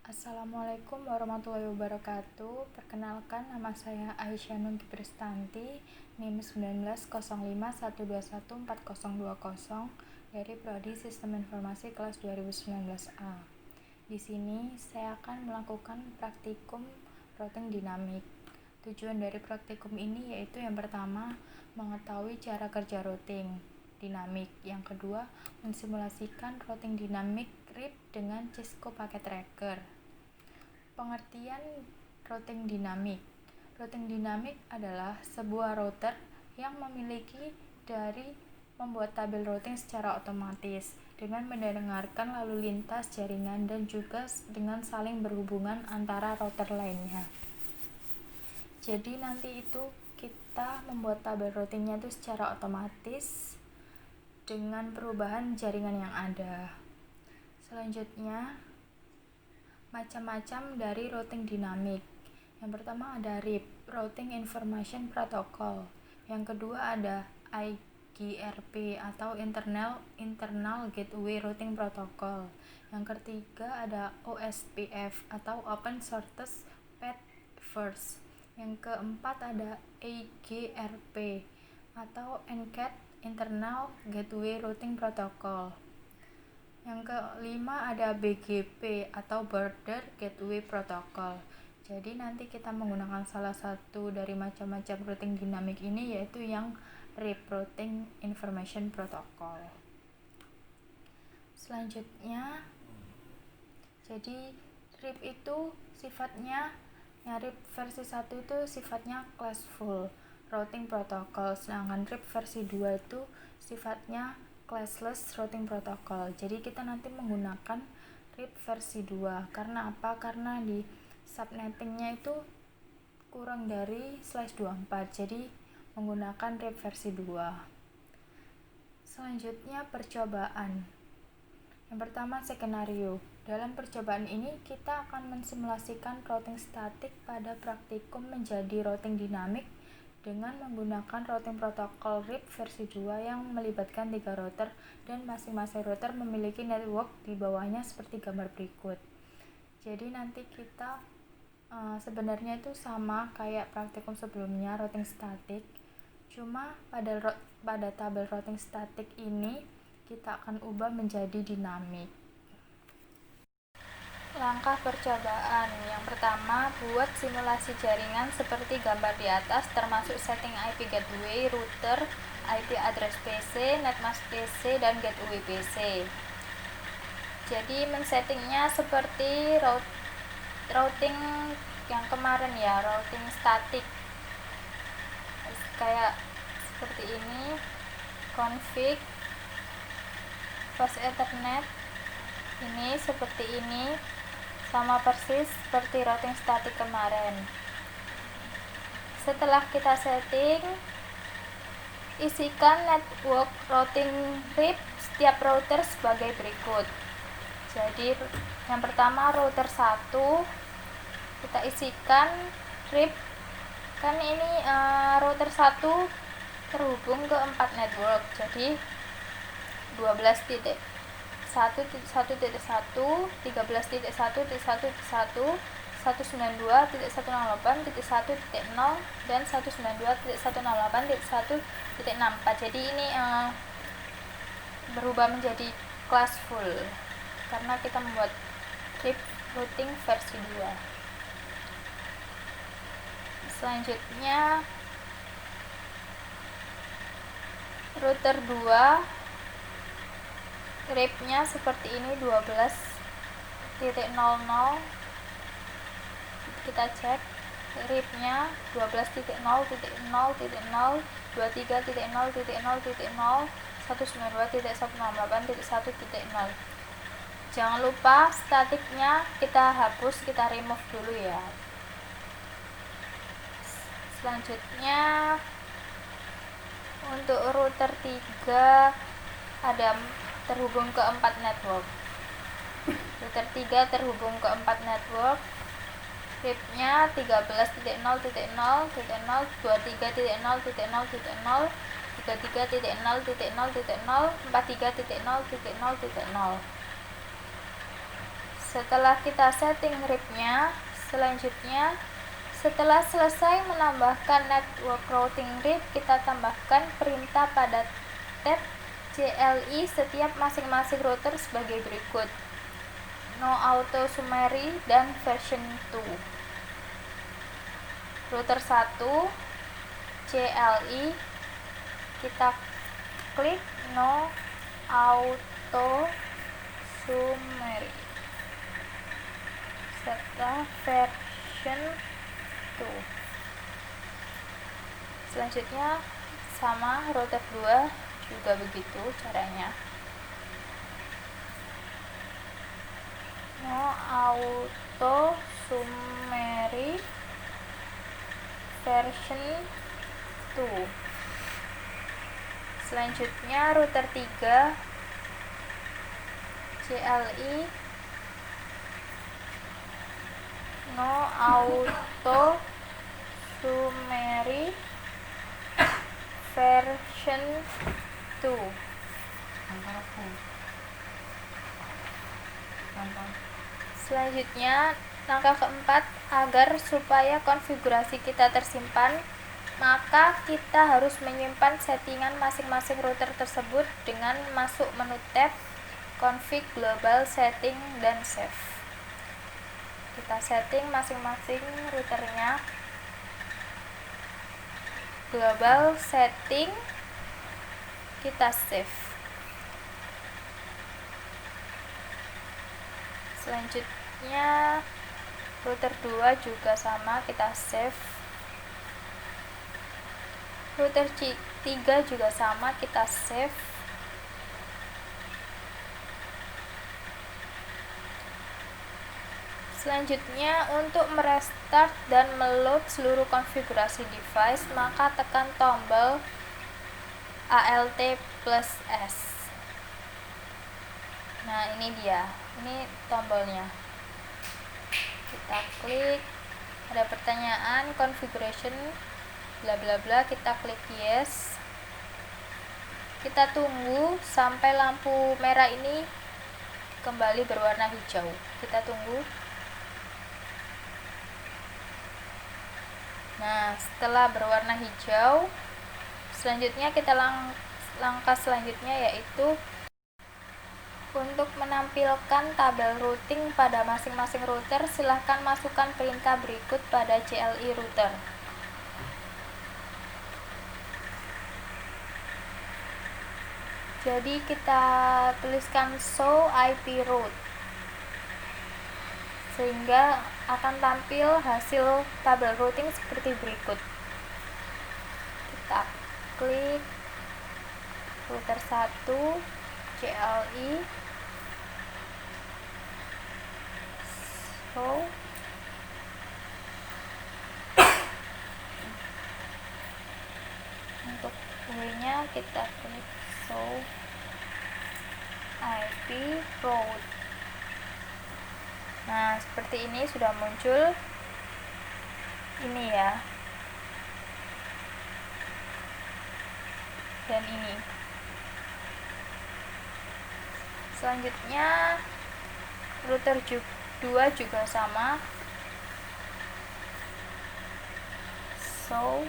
Assalamualaikum warahmatullahi wabarakatuh. Perkenalkan, nama saya Aisyah Nungki Pristanti, NIM 1905121420 dari Prodi Sistem Informasi kelas 2019A. Di sini saya akan melakukan praktikum routing dinamik. Tujuan dari praktikum ini yaitu yang pertama, mengetahui cara kerja routing dinamik. Yang kedua, mensimulasikan routing dinamik RIP dengan Cisco Packet Tracker. Pengertian routing dinamik. Routing dinamik adalah sebuah router yang memiliki dari membuat tabel routing secara otomatis dengan mendengarkan lalu lintas jaringan dan juga dengan saling berhubungan antara router lainnya. Jadi nanti itu kita membuat tabel routingnya itu secara otomatis dengan perubahan jaringan yang ada. Selanjutnya, macam-macam dari routing dinamik. Yang pertama ada RIP, Routing Information Protocol. Yang kedua ada IGRP atau Internal Gateway Routing Protocol. Yang ketiga ada OSPF atau Open Shortest Path First. Yang keempat ada EGRP atau ENCAT Internal Gateway Routing Protocol. Yang kelima ada BGP atau Border Gateway Protocol. Jadi nanti kita menggunakan salah satu dari macam-macam routing dinamik ini, yaitu yang RIP, Routing Information Protocol. Selanjutnya, jadi RIP itu sifatnya, RIP versi 1 itu sifatnya classful routing protocol, sedangkan RIP versi 2 itu sifatnya classless routing protocol. Jadi kita nanti menggunakan RIP versi 2. Karena apa? Karena di subnettingnya itu kurang dari /24. Jadi menggunakan RIP versi 2. Selanjutnya percobaan. Yang pertama skenario. Dalam percobaan ini kita akan mensimulasikan routing statik pada praktikum menjadi routing dinamik dengan menggunakan routing protokol RIP versi 2 yang melibatkan 3 router dan masing-masing router memiliki network di bawahnya seperti gambar berikut. Jadi nanti kita sebenarnya itu sama kayak praktikum sebelumnya routing statik, cuma pada tabel routing statik ini kita akan ubah menjadi dinamik. Langkah percobaan. Yang pertama, buat simulasi jaringan seperti gambar di atas, termasuk setting IP gateway, router, IP address PC, netmask PC, dan gateway PC. Jadi men-settingnya seperti routing yang kemarin ya, routing statik. Kayak seperti ini, config, host ethernet, ini seperti ini, sama persis seperti routing statik kemarin. Setelah kita setting, isikan network routing RIP setiap router sebagai berikut. Jadi yang pertama router 1 kita isikan RIP, kan ini router 1 terhubung ke 4 network, jadi 12.1.1, 13.1.1.1, 192.168.1.0 dan 192.168.1.64. Jadi ini berubah menjadi classful karena kita membuat RIP routing versi 2. Selanjutnya router 2 RIP-nya seperti ini, 12.00. Kita cek RIP-nya 12.0.0.0, 23.0.0.0, 192.168.1.0. Jangan lupa statiknya kita hapus, kita remove dulu ya. Selanjutnya untuk router 3 ada terhubung ke 4 network. Router 3 terhubung ke 4 network. RIP-nya 13.0.0.0, 23.0.0.0, 33.0.0.0, 43.0.0.0. Setelah kita setting RIP-nya, selanjutnya setelah selesai menambahkan network routing RIP, kita tambahkan perintah pada tab CLI setiap masing-masing router sebagai berikut: no auto summary dan version 2. Router 1 CLI, kita klik no auto summary serta version 2. Selanjutnya sama router 2 juga begitu caranya. No auto summary version 2. Selanjutnya router 3 CLI, no auto summary version 2. Selanjutnya langkah keempat, agar supaya konfigurasi kita tersimpan, maka kita harus menyimpan settingan masing-masing router tersebut dengan masuk menu tab config global setting dan save. Kita setting masing-masing routernya, global setting, kita save. Selanjutnya router 2 juga sama, kita save. Router 3 juga sama, kita save. Selanjutnya untuk merestart dan meload seluruh konfigurasi device, maka tekan tombol Alt+S. Nah, ini dia. Ini tombolnya. Kita klik, ada pertanyaan configuration bla bla bla, kita klik yes. Kita tunggu sampai lampu merah ini kembali berwarna hijau. Kita tunggu. Nah, setelah berwarna hijau, selanjutnya kita langkah selanjutnya yaitu untuk menampilkan tabel routing pada masing-masing router, silahkan masukkan perintah berikut pada CLI router. Jadi kita tuliskan show IP route, sehingga akan tampil hasil tabel routing seperti berikut. Kita klik router 1 CLI, show, untuk W-nya kita klik show IP route. Nah, seperti ini sudah muncul. Ini ya. Dan ini. Selanjutnya router 2 juga sama. So,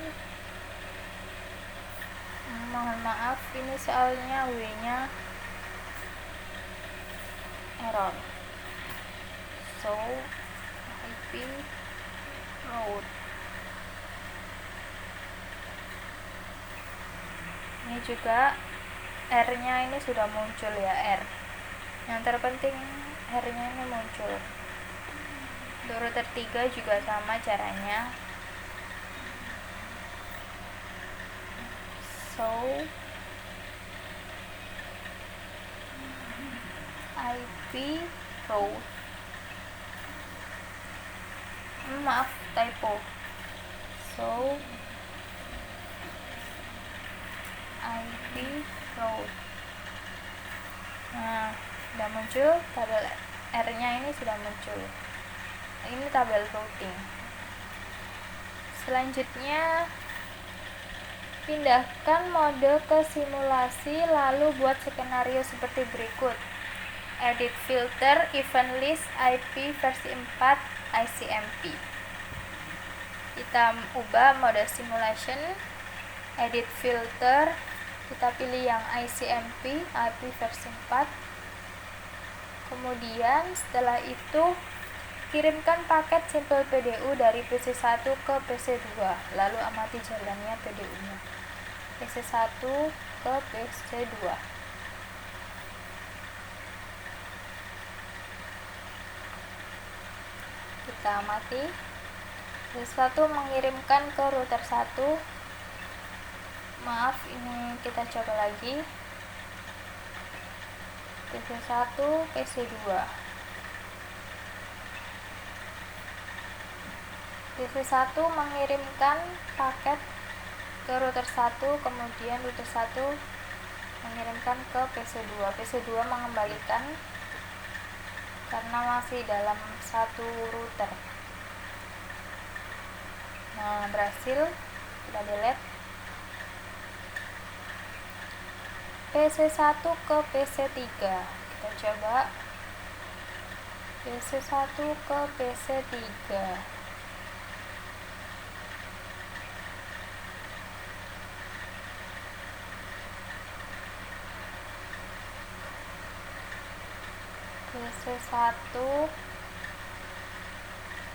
mohon maaf, ini soalnya W-nya error. So, IP route. Ini juga R-nya ini sudah muncul ya, R. Yang terpenting R-nya ini muncul. Untuk router 3 juga sama caranya. So, IP route. Maaf, typo. So, IP route. Nah, sudah muncul tabel R-nya, ini sudah muncul. Ini tabel routing. Selanjutnya pindahkan mode ke simulasi, lalu buat skenario seperti berikut. edit filter event list IP versi 4 ICMP. Kita ubah mode simulation, edit filter, kita pilih yang ICMP IP versi 4. Kemudian setelah itu kirimkan paket sampel PDU dari PC1 ke PC2, lalu amati jalannya PDU-nya. PC1 ke PC2. Kita amati. PC1 mengirimkan ke router 1. Maaf, ini kita coba lagi. PC1, PC2. PC1 mengirimkan paket ke router 1, kemudian router 1 mengirimkan ke PC2. PC2 mengembalikan karena masih dalam satu router. Nah, berhasil. Kita delete. PC1 ke PC3. Kita coba. PC1 ke PC3. PC1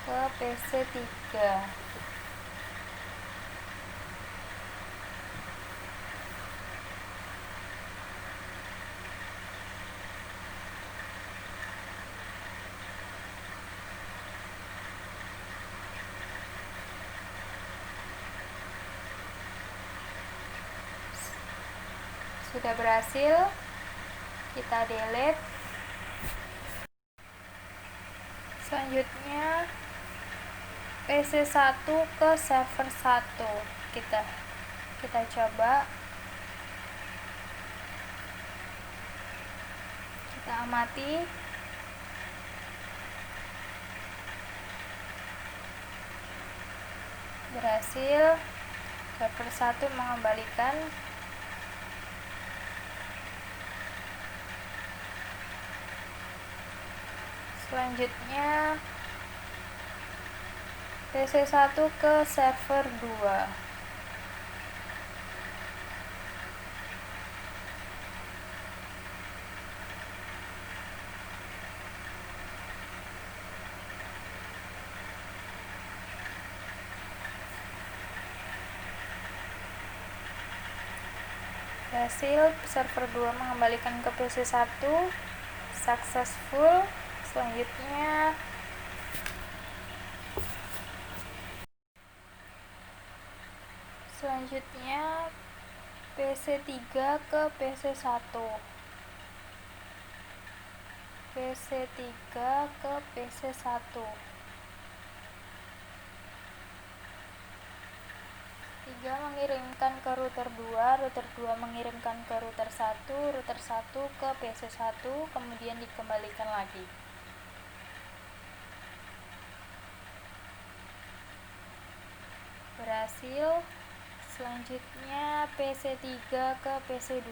ke PC3. Sudah berhasil. Kita delete. Selanjutnya PC1 ke server 1. Kita coba. Kita amati. Berhasil. Server 1 mengembalikan. Selanjutnya PC1 ke server 2. Berhasil, server 2 mengembalikan ke PC1. Successful. Selanjutnya PC3 ke PC1. PC3 ke PC1. 3 mengirimkan ke router 2, router 2 mengirimkan ke router 1, router 1 ke PC1, kemudian dikembalikan lagi. Berhasil. Selanjutnya PC3 ke PC2.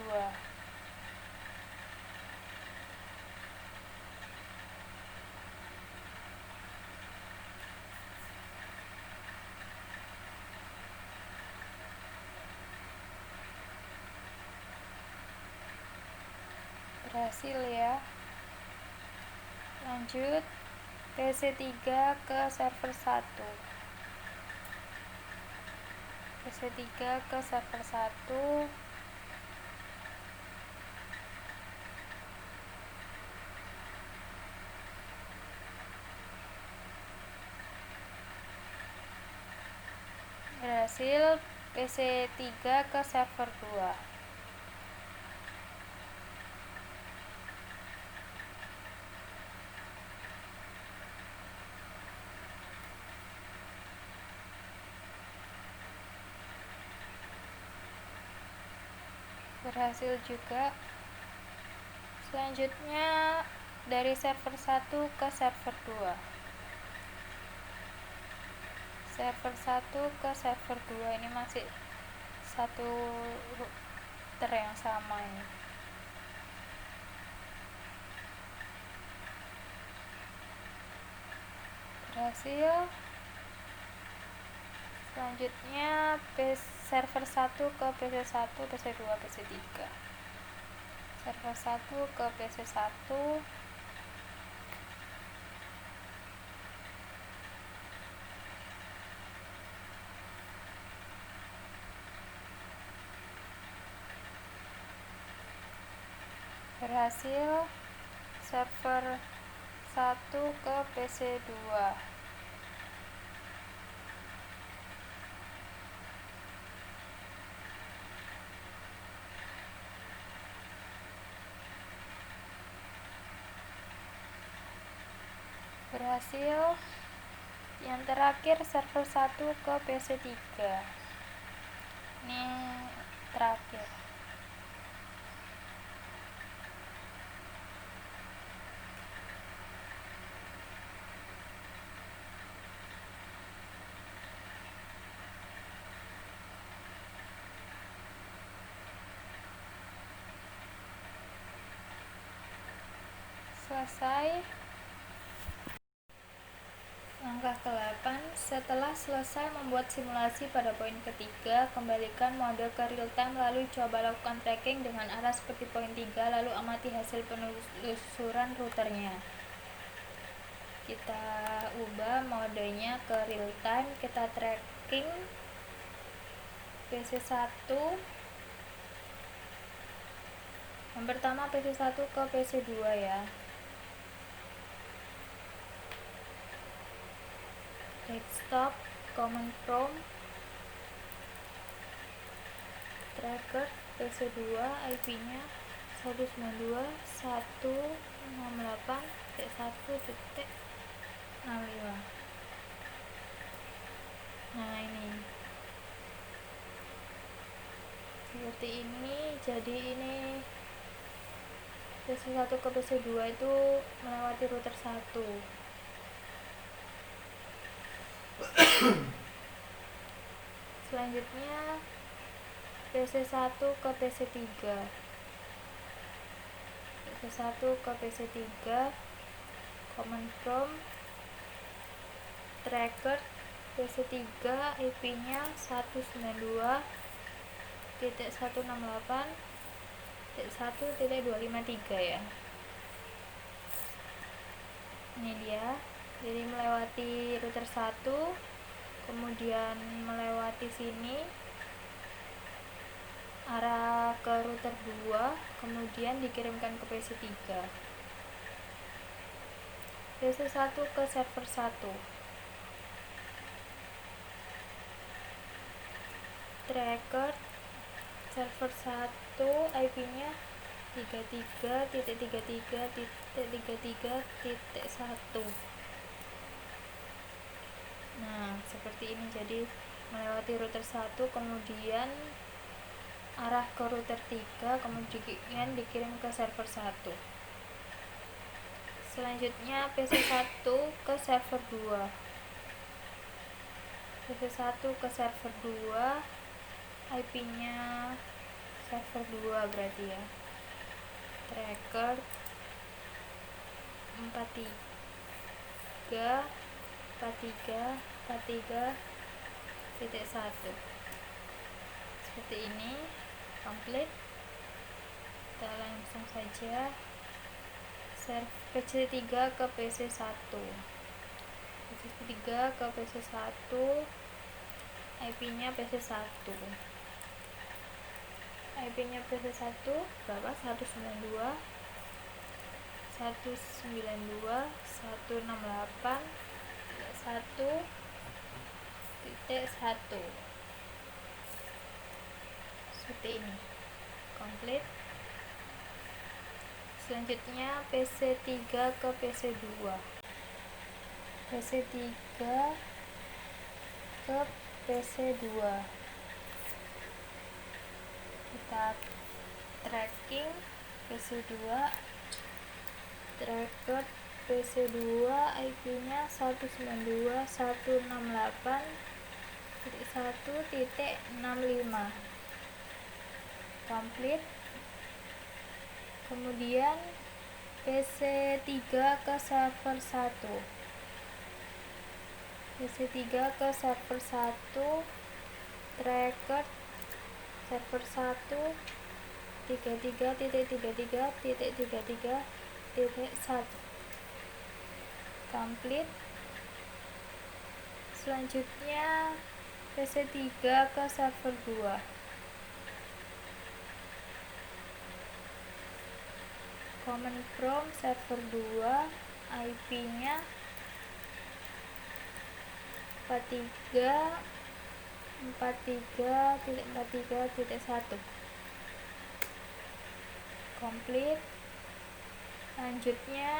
Berhasil ya. Lanjut PC3 ke server 1. PC3 ke server 1. Berhasil. PC3 ke server 2. Berhasil juga. Selanjutnya dari server 1 ke server 2. Server 1 ke server 2 ini masih satu router yang sama ini. Berhasil. Selanjutnya server 1 ke PC1, PC2, PC3. Server 1 ke PC1. Berhasil. Server 1 ke PC2. Berhasil. Yang terakhir server 1 ke PC3. Ini terakhir. Selesai. Langkah ke-8, setelah selesai membuat simulasi pada poin ketiga, kembalikan mode ke real time lalu coba lakukan tracking dengan arah seperti poin 3 lalu amati hasil penelusuran routernya. Kita ubah modenya ke real time, kita tracking PC1. Yang pertama PC1 ke PC2 ya. Desktop, command prompt, tracker PC2, IP-nya 192.168.1.65. Nah ini seperti ini. Jadi ini PC1 ke PC2 itu melewati router 1. Selanjutnya PC1 ke PC3. PC1 ke PC3, command prompt, tracker PC3, IP-nya 192.168.1.253 ya. Ini dia. Jadi melewati router 1, kemudian melewati sini arah ke router 2, kemudian dikirimkan ke PC3. PC1 ke server 1. Tracker server 1, IP-nya 33.33.33.1. Nah, seperti ini. Jadi melewati router 1, kemudian arah ke router 3, kemudian dikirim ke server 1. Selanjutnya PC1 ke server 2. PC1 ke server 2, IP-nya server 2 berarti ya. Tracker 43.43.1. Seperti ini. Complete. Kita langsung saja PC3 ke PC1. PC3 ke PC1, IP-nya PC1. IP-nya PC1 berapa? 192.168.1.1. Seperti ini. Complete. Selanjutnya PC3 ke PC2. PC3 ke PC2. Kita tracking PC2, tracker PC2, IP-nya 192.168.1.65. Complete. Kemudian PC3 ke server 1. PC3 ke server 1 record server 1 33.33.33.1 complete. Selanjutnya PC3 ke server 2 command prompt server 2 IP-nya 43.43.1 complete. Selanjutnya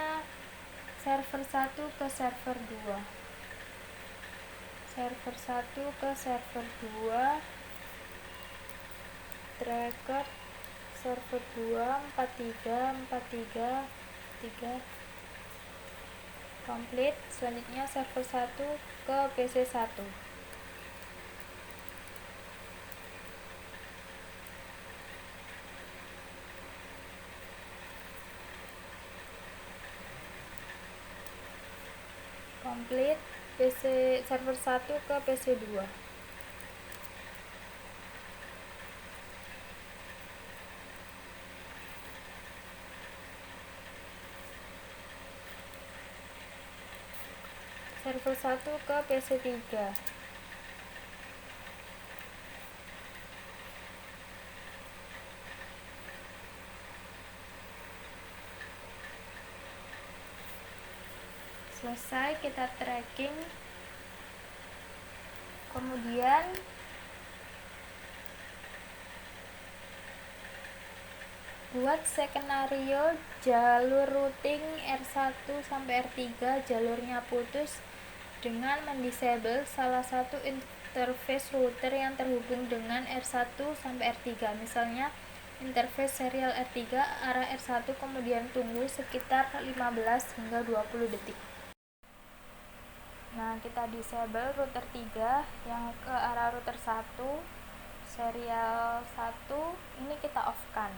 server 1 ke server 2 server 1 ke server 2 record server 2 43.43.3 complete. Selanjutnya server 1 ke PC1 complete. Server 1 ke PC2 server 1 ke PC3 selesai. Kita tracking, kemudian buat skenario jalur routing R1 sampai R3 jalurnya putus dengan mendisable salah satu interface router yang terhubung dengan R1 sampai R3. Misalnya interface serial R3 arah R1, kemudian tunggu sekitar 15 hingga 20 detik. Nah, kita disable router 3 yang ke arah router 1 serial 1 ini kita off kan.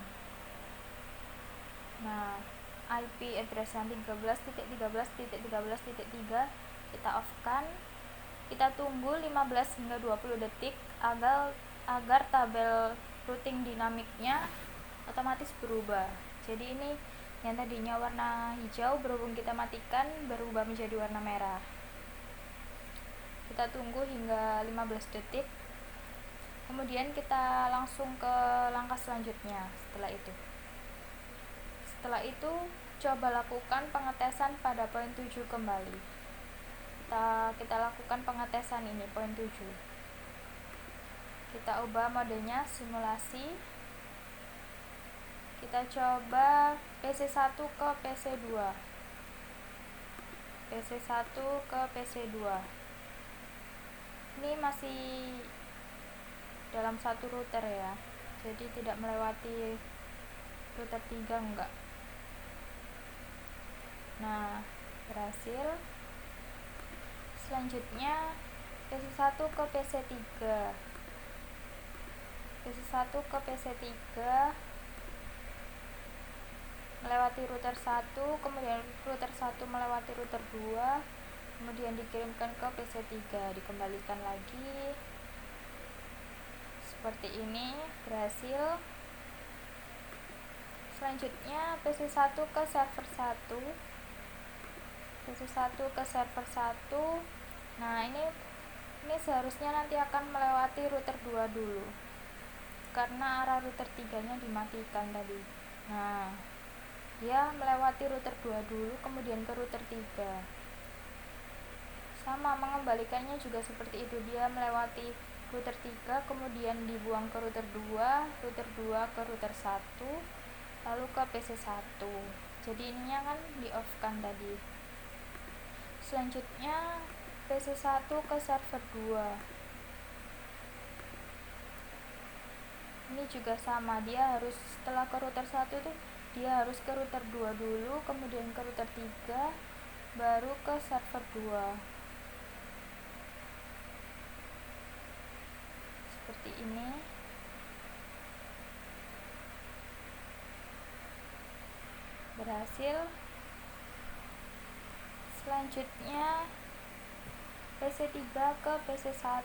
Nah, IP address yang 13.13.13.3 kita off kan. Kita tunggu 15 hingga 20 detik agar tabel routing dinamiknya otomatis berubah. Jadi ini yang tadinya warna hijau berhubung kita matikan berubah menjadi warna merah. Kita tunggu hingga 15 detik. Kemudian kita langsung ke langkah selanjutnya. Setelah itu coba lakukan pengetesan pada poin 7 kembali. Kita lakukan pengetesan ini poin 7. Kita ubah modenya simulasi. Kita coba PC1 ke PC2. PC1 ke PC2. Ini masih dalam satu router ya, jadi tidak melewati router 3 enggak. Nah, berhasil. Selanjutnya PC1 ke PC3. PC1 ke PC3 melewati router 1, kemudian router 1 melewati router 2, kemudian dikirimkan ke PC3, dikembalikan lagi seperti ini, berhasil. Selanjutnya PC1 ke server 1. PC1 ke server 1. Nah, ini seharusnya nanti akan melewati router 2 dulu. Karena arah router 3-nya dimatikan tadi. Nah, dia melewati router 2 dulu, kemudian ke router 3. Sama, mengembalikannya juga seperti itu. Dia melewati router 3, kemudian dibuang ke router 2 ke router 1, lalu ke PC1. Jadi ininya kan di off kan tadi. Selanjutnya PC1 ke server 2. Ini juga sama, dia harus setelah ke router 1 tuh dia harus ke router 2 dulu, kemudian ke router 3, baru ke server 2. Seperti ini. Berhasil. Selanjutnya PC3 ke PC1,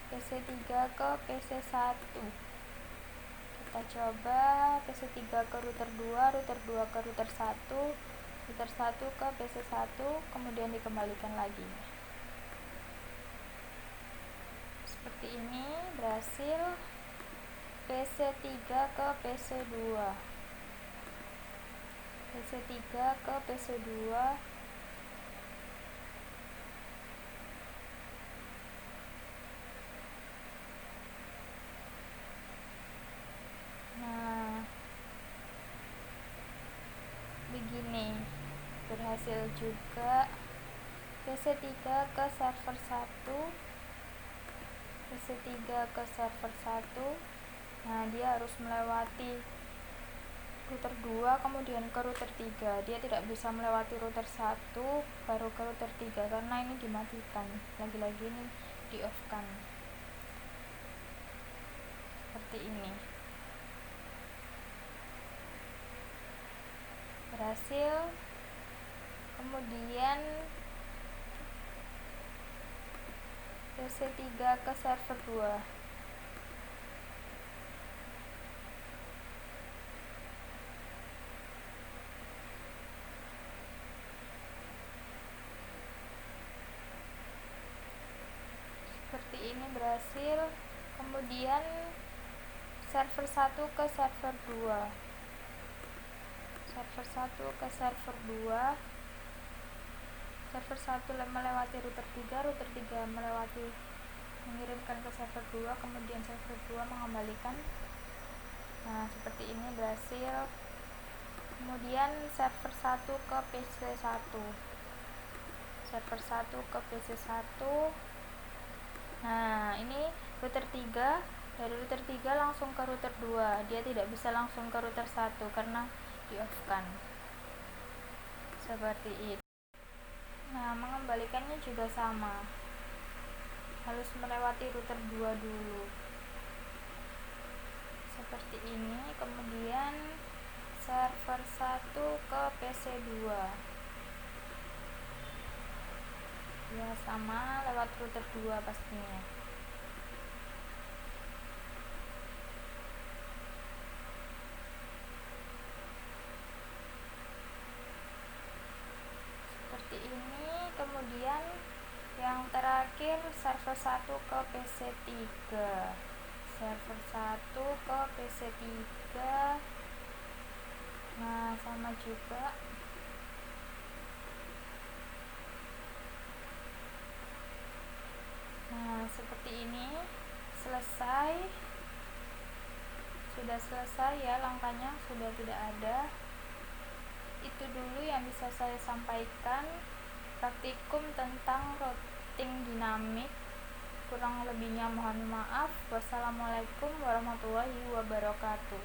PC3 ke PC1. Kita coba PC3 ke router 2, router 2 ke router 1, router 1 ke PC1, kemudian dikembalikan lagi. Seperti ini, berhasil. PC3 ke PC2, PC3 ke PC2, nah begini, berhasil juga. PC3 ke server 1, PC3 ke server 1, nah dia harus melewati router 2 kemudian ke router 3. Dia tidak bisa melewati router 1 baru ke router 3 karena ini dimatikan, lagi-lagi ini di off kan, seperti ini. Berhasil. Kemudian PC3 ke server 2, seperti ini, berhasil. Kemudian server 1 ke server 2, server 1 ke server 2, server 1 melewati router 3, router 3 mengirimkan ke server 2, kemudian server 2 mengembalikan. Nah, seperti ini, berhasil. Kemudian server 1 ke PC1, server 1 ke PC1. Nah, ini router 3, dari router 3 langsung ke router 2. Dia tidak bisa langsung ke router 1 karena di off kan. Seperti itu. Nah, mengembalikannya juga sama, harus melewati router 2 dulu, seperti ini. Kemudian server 1 ke PC2, ya sama, lewat router 2 pastinya. Seperti ini. Kemudian yang terakhir server 1 ke PC3, server 1 ke PC3. Nah, sama juga. Nah, seperti ini. Selesai. Sudah selesai ya, langkahnya sudah tidak ada. Itu dulu yang bisa saya sampaikan, praktikum tentang routing dinamik. Kurang lebihnya mohon maaf. Wassalamualaikum warahmatullahi wabarakatuh.